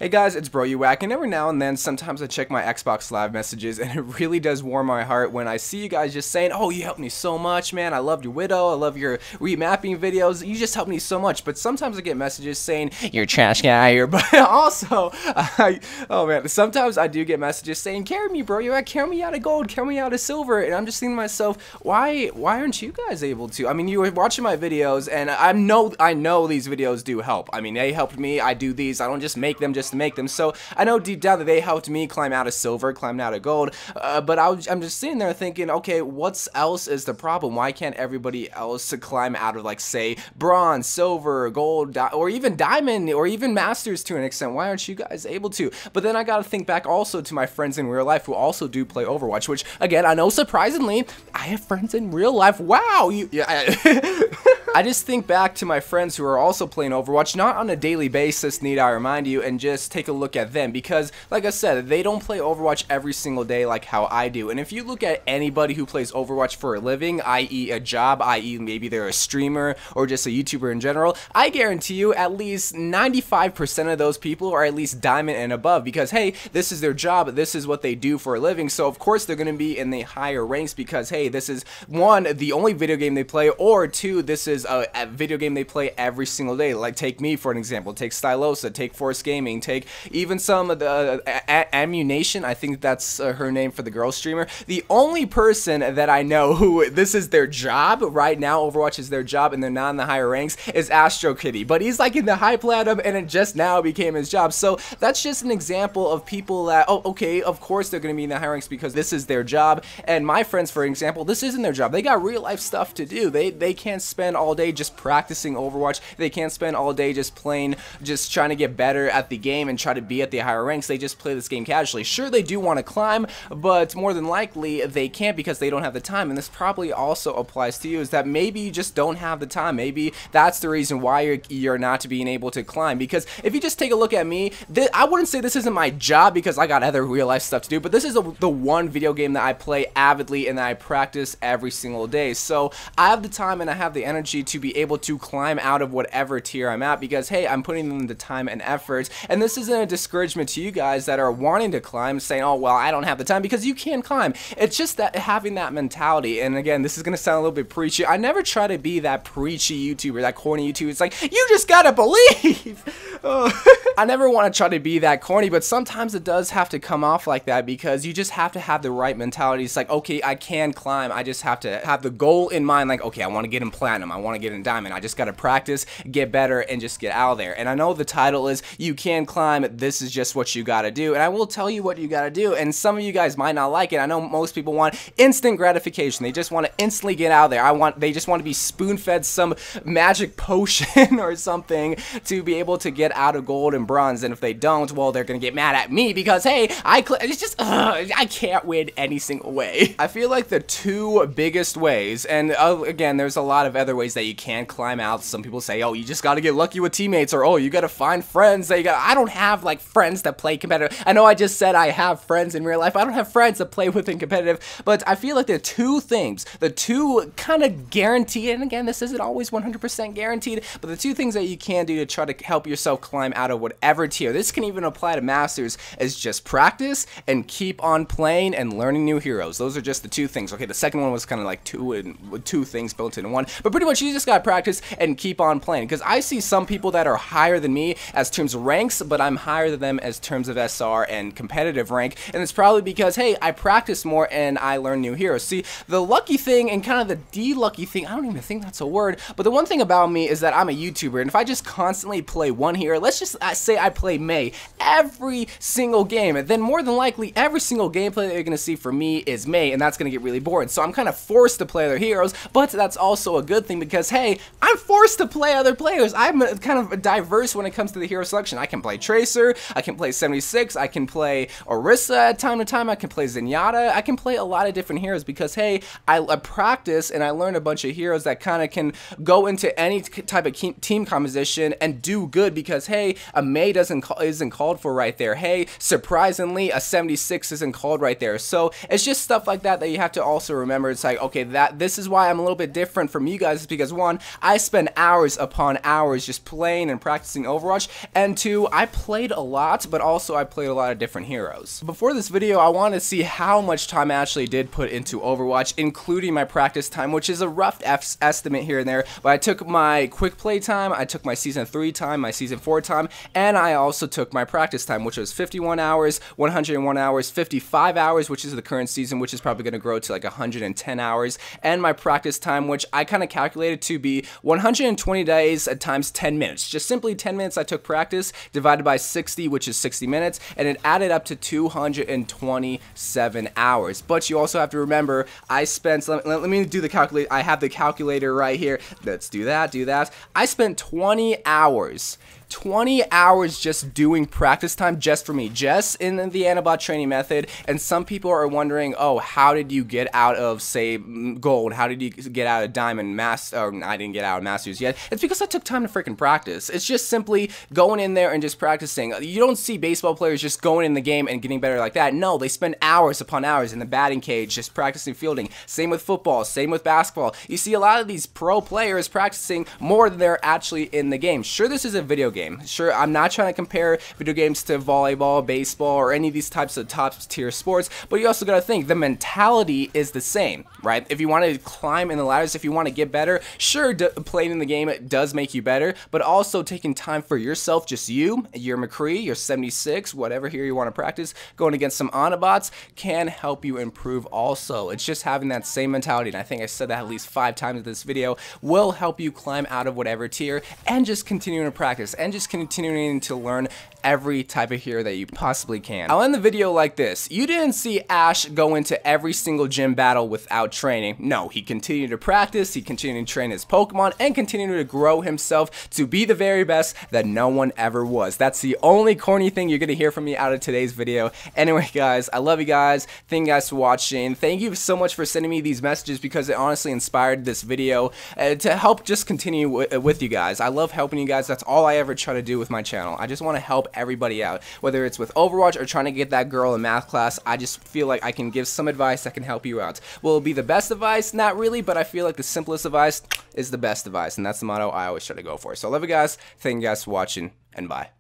Hey guys, it's Bro You Whack, and every now and then, sometimes I check my Xbox Live messages, and it really does warm my heart when I see you guys just saying, "Oh, you helped me so much, man. I loved your Widow. I love your remapping videos. You just helped me so much." But sometimes I get messages saying, "You're a trash guy," or but also, oh man, sometimes I do get messages saying, "Carry me, Bro You Whack. Carry me out of gold. Carry me out of silver." And I'm just thinking to myself, why aren't you guys able to? I mean, you were watching my videos, and I know these videos do help. I mean, they helped me. I do these. I don't just make them just to make them. So I know deep down that they helped me climb out of silver, climb out of gold, but I'm just sitting there thinking, okay, what else is the problem? Why can't everybody else climb out of, like, say, bronze, silver, gold, or even diamond, or even masters to an extent? Why aren't you guys able to? But then I gotta think back also to my friends in real life who also do play Overwatch, which, again, I know surprisingly, I have friends in real life. Wow, I just think back to my friends who are also playing Overwatch, not on a daily basis, need I remind you, and just take a look at them, because, like I said, they don't play Overwatch every single day like how I do. And if you look at anybody who plays Overwatch for a living, i.e. a job, i.e. maybe they're a streamer or just a YouTuber in general, I guarantee you at least 95% of those people are at least diamond and above, because, hey, this is their job, this is what they do for a living, so of course they're going to be in the higher ranks because, hey, this is, one, the only video game they play, or two, this is a video game they play every single day. Like, take me for an example, take Stylosa, take Force Gaming, take even some of the Ammunition, I think that's her name for the girl streamer. The only person that I know who this is their job right now, Overwatch is their job, and they're not in the higher ranks, is Astro Kitty, but he's like in the high platinum, and it just now became his job. So that's just an example of people that, oh, okay, of course they're going to be in the high ranks because this is their job. And my friends, for example, this isn't their job. They got real life stuff to do. They can't spend all day just practicing Overwatch. They can't spend all day just playing, just trying to get better at the game and try to be at the higher ranks. They just play this game casually. Sure, they do want to climb, but more than likely they can't because they don't have the time. And this probably also applies to you, is that maybe you just don't have the time. Maybe that's the reason why you're not being able to climb. Because if you just take a look at me, I wouldn't say this isn't my job because I got other real life stuff to do, but this is the one video game that I play avidly and that I practice every single day. So I have the time and I have the energy to be able to climb out of whatever tier I'm at because, hey, I'm putting in the time and effort. And this isn't a discouragement to you guys that are wanting to climb, saying, "Oh, well, I don't have the time," because you can climb. It's just that having that mentality. And again, this is going to sound a little bit preachy. I never try to be that preachy YouTuber, that corny YouTuber. It's like, you just gotta believe. I never want to try to be that corny, but sometimes it does have to come off like that because you just have to have the right mentality. It's like, okay, I can climb. I just have to have the goal in mind. Like, okay, I want to get in platinum. I want to get in diamond. I just got to practice, get better, and just get out there. And I know the title is You Can Climb. This is just what you got to do. And I will tell you what you got to do. And some of you guys might not like it. I know most people want instant gratification. They just want to instantly get out there. They just want to be spoon-fed some magic potion or something to be able to get out of gold and bronze. And if they don't, well, they're gonna get mad at me because, hey, it's just I can't win any single way. I feel like the two biggest ways, and again, there's a lot of other ways that you can climb out. Some people say, oh, you just gotta get lucky with teammates, or oh, you gotta find friends that you got. I don't have like friends that play competitive. I know I just said I have friends in real life. I don't have friends that play within competitive, but I feel like the two things, the two kind of guaranteed, and again, this isn't always 100% guaranteed, but the two things that you can do to try to help yourself climb out of whatever tier, this can even apply to masters, is just practice and keep on playing and learning new heroes. Those are just the two things. Okay, the second one was kind of like two things built into one, but pretty much you just gotta practice and keep on playing, because I see some people that are higher than me as terms of ranks, but I'm higher than them as terms of SR and competitive rank, and it's probably because, hey, I practice more and I learn new heroes. See, the lucky thing and kind of the de-lucky thing, I don't even think that's a word, but the one thing about me is that I'm a YouTuber, and if I just constantly play one hero, let's just say I play Mei every single game, and then more than likely every single gameplay that you're going to see from me is Mei, and that's going to get really boring. So I'm kind of forced to play other heroes, but that's also a good thing because, hey, I'm forced to play other players. I'm kind of diverse when it comes to the hero selection. I can play Tracer, I can play 76, I can play Orisa at time to time, I can play Zenyatta, I can play a lot of different heroes because, hey, I practice and I learn a bunch of heroes that kind of can go into any type of team composition and do good because, because, hey, a May isn't called for right there. Hey, surprisingly, a 76 isn't called right there. So it's just stuff like that that you have to also remember. It's like, okay, this is why I'm a little bit different from you guys, because one, I spend hours upon hours just playing and practicing Overwatch, and two, I played a lot, but also I played a lot of different heroes. Before this video, I wanted to see how much time I actually did put into Overwatch, including my practice time, which is a rough estimate here and there, but I took my quick play time, I took my season 3 time, my season 4 time, and I also took my practice time, which was 51 hours, 101 hours, 55 hours, which is the current season, which is probably going to grow to like 110 hours, and my practice time, which I kind of calculated to be 120 days times 10 minutes. Just simply 10 minutes I took practice, divided by 60, which is 60 minutes, and it added up to 227 hours. But you also have to remember, I spent, let me do the calculate. I have the calculator right here. Let's do that, I spent 20 hours just doing practice time just for me, just in the Anabot training method. And some people are wondering, oh, how did you get out of, say, gold? How did you get out of diamond master? Or I didn't get out of masters yet. It's because I took time to freaking practice. It's just simply going in there and just practicing. You don't see baseball players just going in the game and getting better like that. No, they spend hours upon hours in the batting cage just practicing fielding. Same with football, same with basketball. You see a lot of these pro players practicing more than they're actually in the game. Sure, this is a video game. Sure, I'm not trying to compare video games to volleyball, baseball, or any of these types of top tier sports, but you also got to think the mentality is the same, right? If you want to climb in the ladders, if you want to get better, sure, playing in the game it does make you better, but also taking time for yourself, just you, your McCree, your 76, whatever here you want to practice, going against some Anabots can help you improve also. It's just having that same mentality, and I think I said that at least 5 times in this video, will help you climb out of whatever tier and just continuing to practice and just continuing to learn every type of hero that you possibly can. I'll end the video like this. You didn't see Ash go into every single gym battle without training. No, he continued to practice, he continued to train his Pokemon, and continued to grow himself to be the very best that no one ever was. That's the only corny thing you're gonna hear from me out of today's video. Anyway, guys, I love you guys. Thank you guys for watching. Thank you so much for sending me these messages, because it honestly inspired this video to help just continue with you guys. I love helping you guys. That's all I ever try to do with my channel. I just want to help everybody out, whether it's with Overwatch or trying to get that girl in math class. I just feel like I can give some advice that can help you out. Will it be the best advice? Not really, but I feel like the simplest advice is the best advice, and that's the motto I always try to go for. So I love you guys. Thank you guys for watching, and bye.